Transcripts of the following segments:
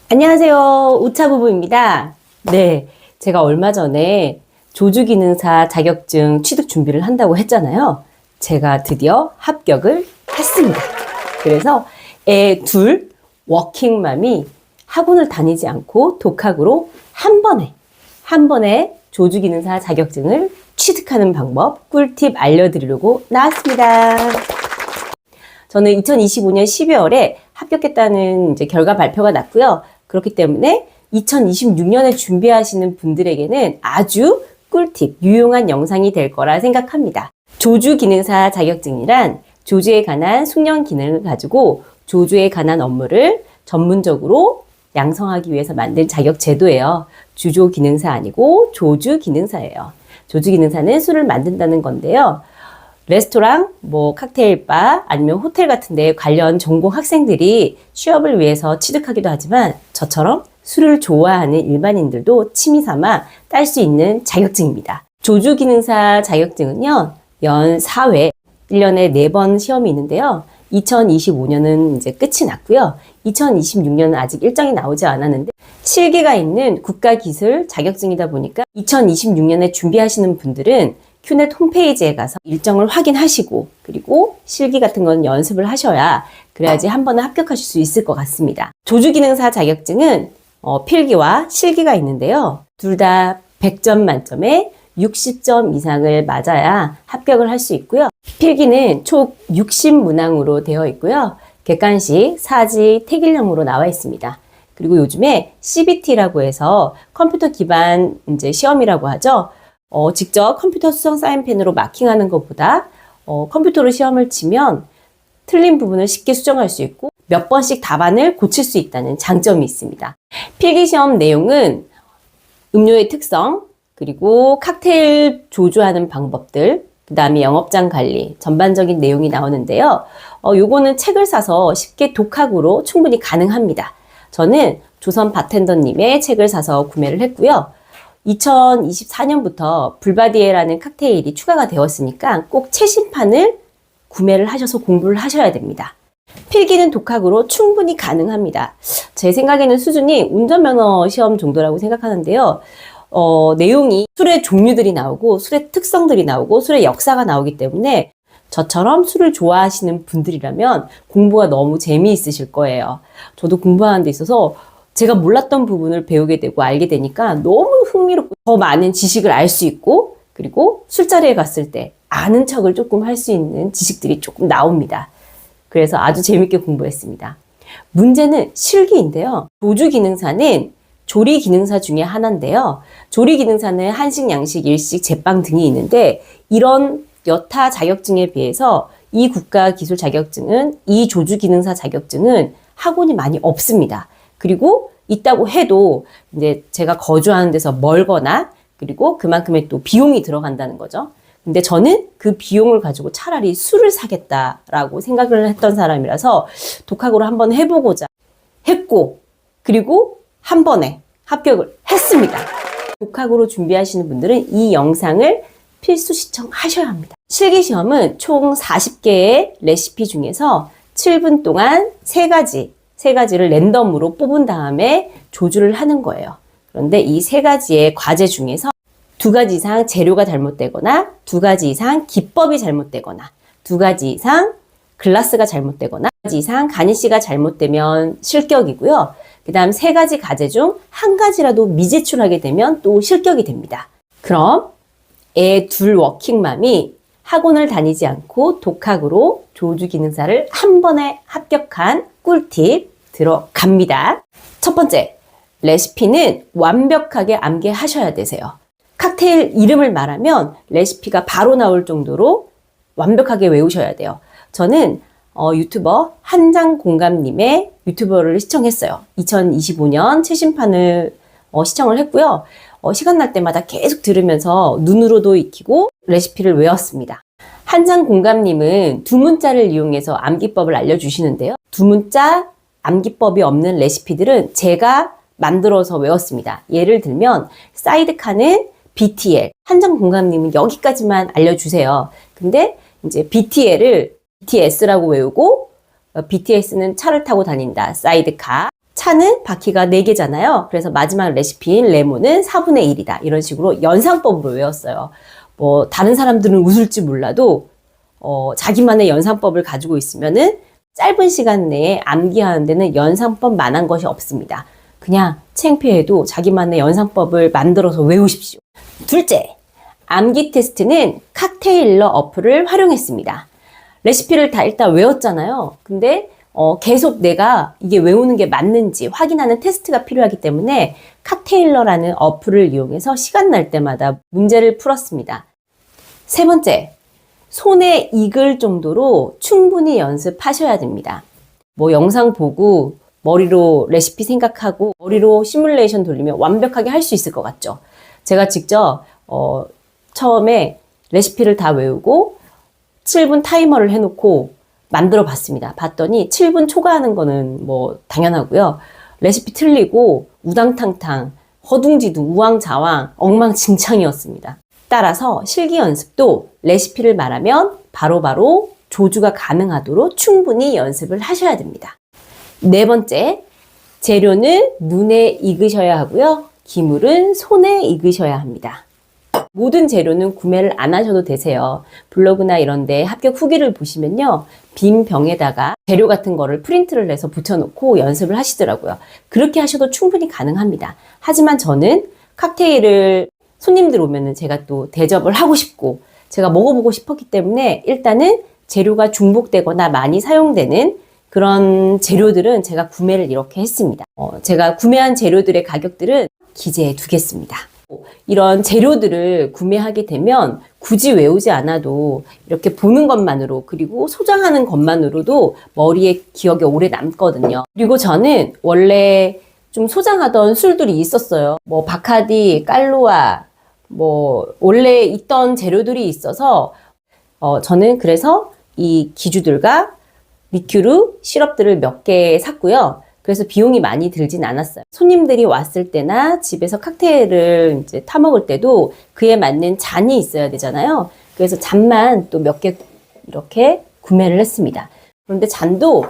안녕하세요. 우차부부입니다. 네, 제가 얼마 전에 조주기능사 자격증 취득 준비를 한다고 했잖아요. 제가 드디어 합격을 했습니다. 그래서 애 둘 워킹맘이 학원을 다니지 않고 독학으로 한 번에 조주기능사 자격증을 취득하는 방법 꿀팁 알려드리려고 나왔습니다. 저는 2025년 12월에 합격했다는 이제 결과 발표가 났고요. 그렇기 때문에 2026년에 준비하시는 분들에게는 아주 꿀팁, 유용한 영상이 될 거라 생각합니다. 조주기능사 자격증이란 조주에 관한 숙련 기능을 가지고 조주에 관한 업무를 전문적으로 양성하기 위해서 만든 자격 제도예요. 주조기능사 아니고 조주기능사예요. 조주기능사는 술을 만든다는 건데요. 레스토랑, 칵테일바 아니면 호텔 같은 데 관련 전공 학생들이 취업을 위해서 취득하기도 하지만 저처럼 술을 좋아하는 일반인들도 취미 삼아 딸 수 있는 자격증입니다. 조주기능사 자격증은요, 연 4회, 1년에 4번 시험이 있는데요. 2025년은 이제 끝이 났고요. 2026년은 아직 일정이 나오지 않았는데 실기가 있는 국가기술 자격증이다 보니까 2026년에 준비하시는 분들은 큐넷 홈페이지에 가서 일정을 확인하시고 그리고 실기 같은 건 연습을 하셔야 그래야지 한 번은 합격하실 수 있을 것 같습니다. 조주기능사 자격증은 필기와 실기가 있는데요. 둘 다 100점 만점에 60점 이상을 맞아야 합격을 할 수 있고요. 필기는 총 60문항으로 되어 있고요. 객관식, 사지, 택일형으로 나와 있습니다. 그리고 요즘에 CBT라고 해서 컴퓨터 기반 이제 시험이라고 하죠. 직접 컴퓨터 수성 사인펜으로 마킹하는 것보다 컴퓨터로 시험을 치면 틀린 부분을 쉽게 수정할 수 있고 몇 번씩 답안을 고칠 수 있다는 장점이 있습니다. 필기시험 내용은 음료의 특성, 그리고 칵테일 조주하는 방법들, 그 다음에 영업장 관리, 전반적인 내용이 나오는데요. 요거는 책을 사서 쉽게 독학으로 충분히 가능합니다. 저는 조선 바텐더님의 책을 사서 구매를 했고요. 2024년부터 불바디에라는 칵테일이 추가가 되었으니까 꼭 최신판을 구매를 하셔서 공부를 하셔야 됩니다. 필기는 독학으로 충분히 가능합니다. 제 생각에는 수준이 운전면허 시험 정도라고 생각하는데요. 내용이 술의 종류들이 나오고 술의 특성들이 나오고 술의 역사가 나오기 때문에 저처럼 술을 좋아하시는 분들이라면 공부가 너무 재미있으실 거예요. 저도 공부하는 데 있어서 제가 몰랐던 부분을 배우게 되고 알게 되니까 너무 흥미롭고 더 많은 지식을 알 수 있고 그리고 술자리에 갔을 때 아는 척을 조금 할 수 있는 지식들이 조금 나옵니다. 그래서 아주 재밌게 공부했습니다. 문제는 실기인데요. 조주기능사는 조리기능사 중에 하나인데요. 조리기능사는 한식, 양식, 일식, 제빵 등이 있는데 이런 여타 자격증에 비해서 이 국가기술 자격증은 이 조주기능사 자격증은 학원이 많이 없습니다. 그리고 있다고 해도 이제 제가 거주하는 데서 멀거나 그리고 그만큼의 또 비용이 들어간다는 거죠. 근데 저는 그 비용을 가지고 차라리 술을 사겠다라고 생각을 했던 사람이라서 독학으로 한번 해보고자 했고 그리고 한 번에 합격을 했습니다. 독학으로 준비하시는 분들은 이 영상을 필수 시청하셔야 합니다. 실기시험은 총 40개의 레시피 중에서 7분 동안 3가지를 랜덤으로 뽑은 다음에 조주를 하는 거예요. 그런데 이 3가지의 과제 중에서 2가지 이상 재료가 잘못되거나 2가지 이상 기법이 잘못되거나 2가지 이상 글라스가 잘못되거나 2가지 이상 가니쉬가 잘못되면 실격이고요. 그 다음 3가지 과제 중 1가지라도 미제출하게 되면 또 실격이 됩니다. 그럼 애 둘 워킹맘이 학원을 다니지 않고 독학으로 조주기능사를 한 번에 합격한 꿀팁 들어갑니다. 첫 번째, 레시피는 완벽하게 암기하셔야 되세요. 칵테일 이름을 말하면 레시피가 바로 나올 정도로 완벽하게 외우셔야 돼요. 저는 유튜버 한장공감님의 유튜버를 시청했어요. 2025년 최신판을 시청을 했고요. 시간 날 때마다 계속 들으면서 눈으로도 익히고 레시피를 외웠습니다. 한장공감님은 두문자를 이용해서 암기법을 알려주시는데요. 두문자 암기법이 없는 레시피들은 제가 만들어서 외웠습니다. 예를 들면 사이드카는 BTL, 한장공감님은 여기까지만 알려주세요. 근데 이제 BTL을 BTS라고 외우고 BTS는 차를 타고 다닌다. 사이드카. 차는 바퀴가 4개잖아요. 그래서 마지막 레시피인 레몬은 4분의 1이다. 이런 식으로 연상법으로 외웠어요. 뭐 다른 사람들은 웃을지 몰라도 자기만의 연상법을 가지고 있으면은 짧은 시간 내에 암기하는 데는 연상법만한 것이 없습니다. 그냥 창피해도 자기만의 연상법을 만들어서 외우십시오. 둘째, 암기 테스트는 칵테일러 어플을 활용했습니다. 레시피를 다 일단 외웠잖아요. 근데 계속 내가 이게 외우는 게 맞는지 확인하는 테스트가 필요하기 때문에 칵테일러라는 어플을 이용해서 시간 날 때마다 문제를 풀었습니다. 세 번째, 손에 익을 정도로 충분히 연습하셔야 됩니다. 뭐 영상 보고 머리로 레시피 생각하고 머리로 시뮬레이션 돌리면 완벽하게 할 수 있을 것 같죠? 제가 직접 처음에 레시피를 다 외우고 7분 타이머를 해놓고 만들어 봤습니다. 봤더니 7분 초과하는 거는 뭐 당연하고요. 레시피 틀리고 우당탕탕, 허둥지둥, 우왕좌왕, 엉망진창이었습니다. 따라서 실기 연습도 레시피를 말하면 바로바로 조주가 가능하도록 충분히 연습을 하셔야 됩니다. 네 번째, 재료는 눈에 익으셔야 하고요. 기물은 손에 익으셔야 합니다. 모든 재료는 구매를 안 하셔도 되세요. 블로그나 이런데 합격 후기를 보시면요. 빈 병에다가 재료 같은 거를 프린트를 해서 붙여놓고 연습을 하시더라고요. 그렇게 하셔도 충분히 가능합니다. 하지만 저는 칵테일을 손님들 오면은 제가 또 대접을 하고 싶고 제가 먹어보고 싶었기 때문에 일단은 재료가 중복되거나 많이 사용되는 그런 재료들은 제가 구매를 이렇게 했습니다. 제가 구매한 재료들의 가격들은 기재해 두겠습니다. 이런 재료들을 구매하게 되면 굳이 외우지 않아도 이렇게 보는 것만으로 그리고 소장하는 것만으로도 머리에 기억에 오래 남거든요. 그리고 저는 원래 좀 소장하던 술들이 있었어요. 뭐 바카디, 깔루아, 뭐 원래 있던 재료들이 있어서 저는 그래서 이 기주들과 리큐르 시럽들을 몇 개 샀고요. 그래서 비용이 많이 들진 않았어요. 손님들이 왔을 때나 집에서 칵테일을 이제 타 먹을 때도 그에 맞는 잔이 있어야 되잖아요. 그래서 잔만 또 몇 개 이렇게 구매를 했습니다. 그런데 잔도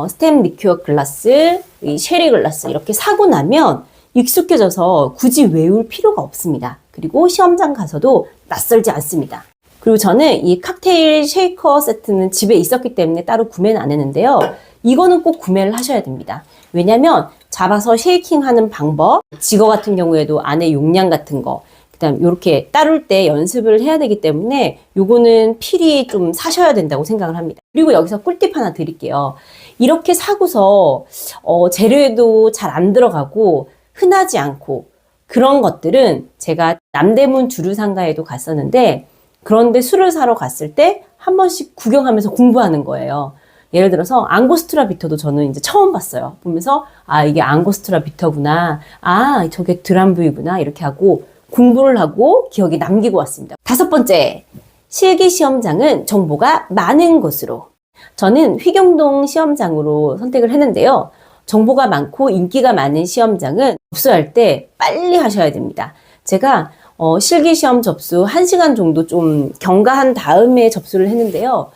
스템 리큐어 글라스, 이 쉐리 글라스 이렇게 사고 나면 익숙해져서 굳이 외울 필요가 없습니다. 그리고 시험장 가서도 낯설지 않습니다. 그리고 저는 이 칵테일 쉐이커 세트는 집에 있었기 때문에 따로 구매는 안 했는데요. 이거는 꼭 구매를 하셔야 됩니다. 왜냐면 잡아서 쉐이킹 하는 방법, 지거 같은 경우에도 안에 용량 같은 거, 그 다음 이렇게 따를 때 연습을 해야 되기 때문에 요거는 필히 좀 사셔야 된다고 생각을 합니다. 그리고 여기서 꿀팁 하나 드릴게요. 이렇게 사고서 재료에도 잘 안 들어가고 흔하지 않고 그런 것들은 제가 남대문 주류상가에도 갔었는데 그런데 술을 사러 갔을 때 한 번씩 구경하면서 공부하는 거예요. 예를 들어서 앙고스트라 비터도 저는 이제 처음 봤어요. 보면서 이게 앙고스트라 비터구나. 저게 드람부이구나. 이렇게 하고 공부를 하고 기억에 남기고 왔습니다. 다섯 번째, 실기 시험장은 정보가 많은 곳으로. 저는 휘경동 시험장으로 선택을 했는데요. 정보가 많고 인기가 많은 시험장은 접수할 때 빨리 하셔야 됩니다. 제가 실기시험 접수 1시간 정도 좀 경과한 다음에 접수를 했는데요.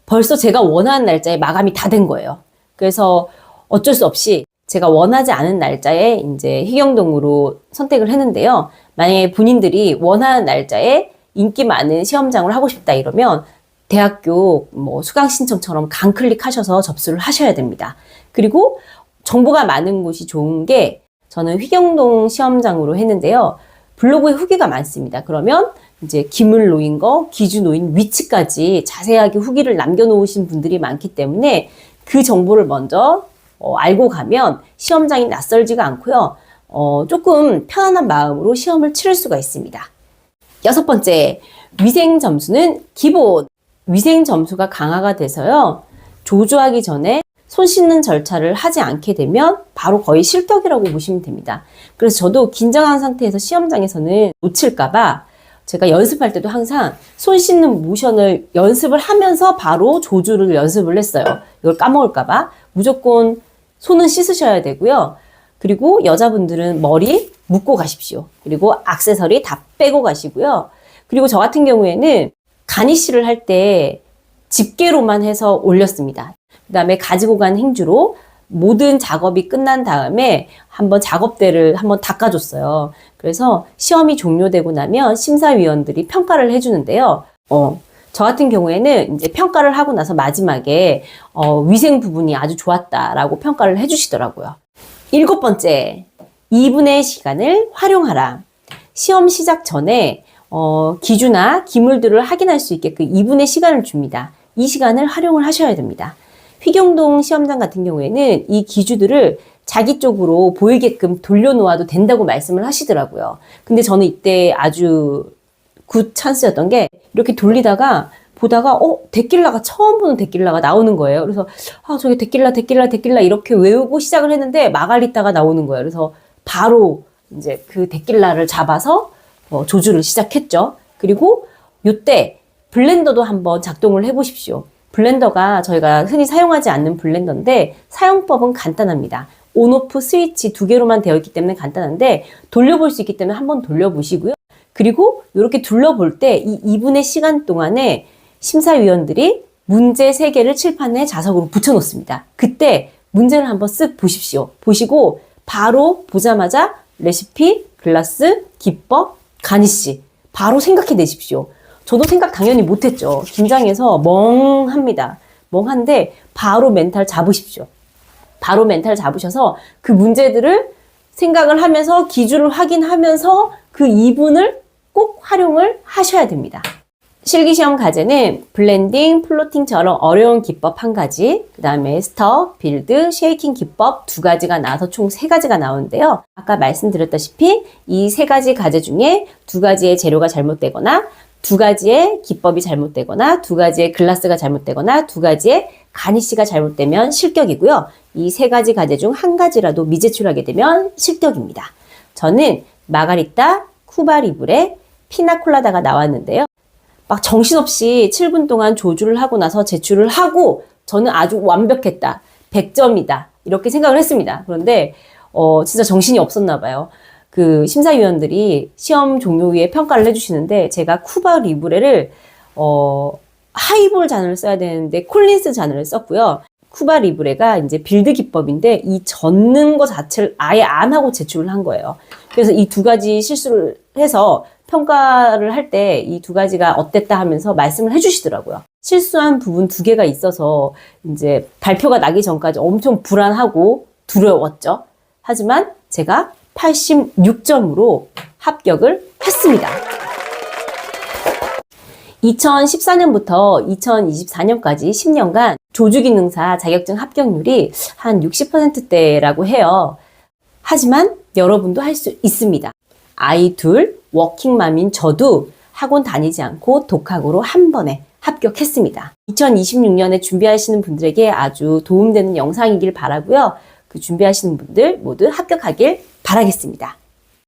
벌써 제가 원하는 날짜에 마감이 다 된 거예요. 그래서 어쩔 수 없이 제가 원하지 않은 날짜에 이제 희경동으로 선택을 했는데요. 만약에 본인들이 원하는 날짜에 인기 많은 시험장을 하고 싶다 이러면 대학교 뭐 수강 신청처럼 강클릭하셔서 접수를 하셔야 됩니다. 그리고 정보가 많은 곳이 좋은 게 저는 휘경동 시험장으로 했는데요. 블로그에 후기가 많습니다. 그러면 이제 기물 놓인 거, 기주 놓인 위치까지 자세하게 후기를 남겨놓으신 분들이 많기 때문에 그 정보를 먼저 알고 가면 시험장이 낯설지가 않고요. 조금 편안한 마음으로 시험을 치를 수가 있습니다. 여섯 번째, 위생 점수는 기본. 위생 점수가 강화가 돼서요. 조주하기 전에 손 씻는 절차를 하지 않게 되면 바로 거의 실격이라고 보시면 됩니다. 그래서 저도 긴장한 상태에서 시험장에서는 놓칠까봐 제가 연습할 때도 항상 손 씻는 모션을 연습을 하면서 바로 조주를 연습을 했어요. 이걸 까먹을까봐 무조건 손은 씻으셔야 되고요. 그리고 여자분들은 머리 묶고 가십시오. 그리고 액세서리 다 빼고 가시고요. 그리고 저 같은 경우에는 가니쉬를 할 때 집게로만 해서 올렸습니다. 그 다음에 가지고 간 행주로 모든 작업이 끝난 다음에 한번 작업대를 한번 닦아줬어요. 그래서 시험이 종료되고 나면 심사위원들이 평가를 해주는데요. 저 같은 경우에는 이제 평가를 하고 나서 마지막에 위생 부분이 아주 좋았다라고 평가를 해주시더라고요. 7번째, 2분의 시간을 활용하라. 시험 시작 전에 기주나 기물들을 확인할 수 있게 그 2분의 시간을 줍니다. 이 시간을 활용을 하셔야 됩니다. 휘경동 시험장 같은 경우에는 이 기주들을 자기 쪽으로 보이게끔 돌려놓아도 된다고 말씀을 하시더라고요. 근데 저는 이때 아주 굿 찬스였던 게 이렇게 돌리다가 보다가 데킬라가 처음 보는 데킬라가 나오는 거예요. 그래서 저게 데킬라 이렇게 외우고 시작을 했는데 마갈리타가 나오는 거예요. 그래서 바로 이제 그 데킬라를 잡아서 조주를 시작했죠. 그리고 요때 블렌더도 한번 작동을 해보십시오. 블렌더가 저희가 흔히 사용하지 않는 블렌더인데 사용법은 간단합니다. 온오프 스위치 2개로만 되어 있기 때문에 간단한데 돌려볼 수 있기 때문에 한번 돌려보시고요. 그리고 이렇게 둘러볼 때 이 2분의 시간 동안에 심사위원들이 문제 3개를 칠판에 자석으로 붙여놓습니다. 그때 문제를 한번 쓱 보십시오. 보시고 바로 보자마자 레시피, 글라스, 기법, 가니쉬 바로 생각해 내십시오. 저도 생각 당연히 못했죠. 긴장해서 멍합니다. 멍한데 바로 멘탈 잡으십시오. 바로 멘탈 잡으셔서 그 문제들을 생각을 하면서 기준을 확인하면서 그 2분을 꼭 활용을 하셔야 됩니다. 실기시험 과제는 블렌딩, 플로팅처럼 어려운 기법 1가지, 그 다음에 스터, 빌드, 쉐이킹 기법 2가지가 나와서 총 3가지가 나오는데요. 아까 말씀드렸다시피 이 3가지 과제 중에 2가지의 재료가 잘못되거나 2가지의 기법이 잘못되거나 2가지의 글라스가 잘못되거나 2가지의 가니쉬가 잘못되면 실격이고요. 이 3가지 과제 중 1가지라도 미제출하게 되면 실격입니다. 저는 마가리타, 쿠바 리브레, 피나콜라다가 나왔는데요. 막 정신없이 7분 동안 조주를 하고 나서 제출을 하고 저는 아주 완벽했다. 100점이다. 이렇게 생각을 했습니다. 그런데 진짜 정신이 없었나 봐요. 그 심사위원들이 시험 종료 후에 평가를 해주시는데 제가 쿠바 리브레를 하이볼 잔을 써야 되는데 콜린스 잔을 썼고요. 쿠바 리브레가 이제 빌드 기법인데 이 젓는 거 자체를 아예 안 하고 제출을 한 거예요. 그래서 이 2가지 실수를 해서 평가를 할 때 이 2가지가 어땠다 하면서 말씀을 해주시더라고요. 실수한 부분 2개가 있어서 이제 발표가 나기 전까지 엄청 불안하고 두려웠죠. 하지만 제가 86점으로 합격을 했습니다. 2014년부터 2024년까지 10년간 조주기능사 자격증 합격률이 한 60%대라고 해요. 하지만 여러분도 할 수 있습니다. 아이 둘, 워킹맘인 저도 학원 다니지 않고 독학으로 한 번에 합격했습니다. 2026년에 준비하시는 분들에게 아주 도움되는 영상이길 바라고요. 그 준비하시는 분들 모두 합격하길 바라겠습니다.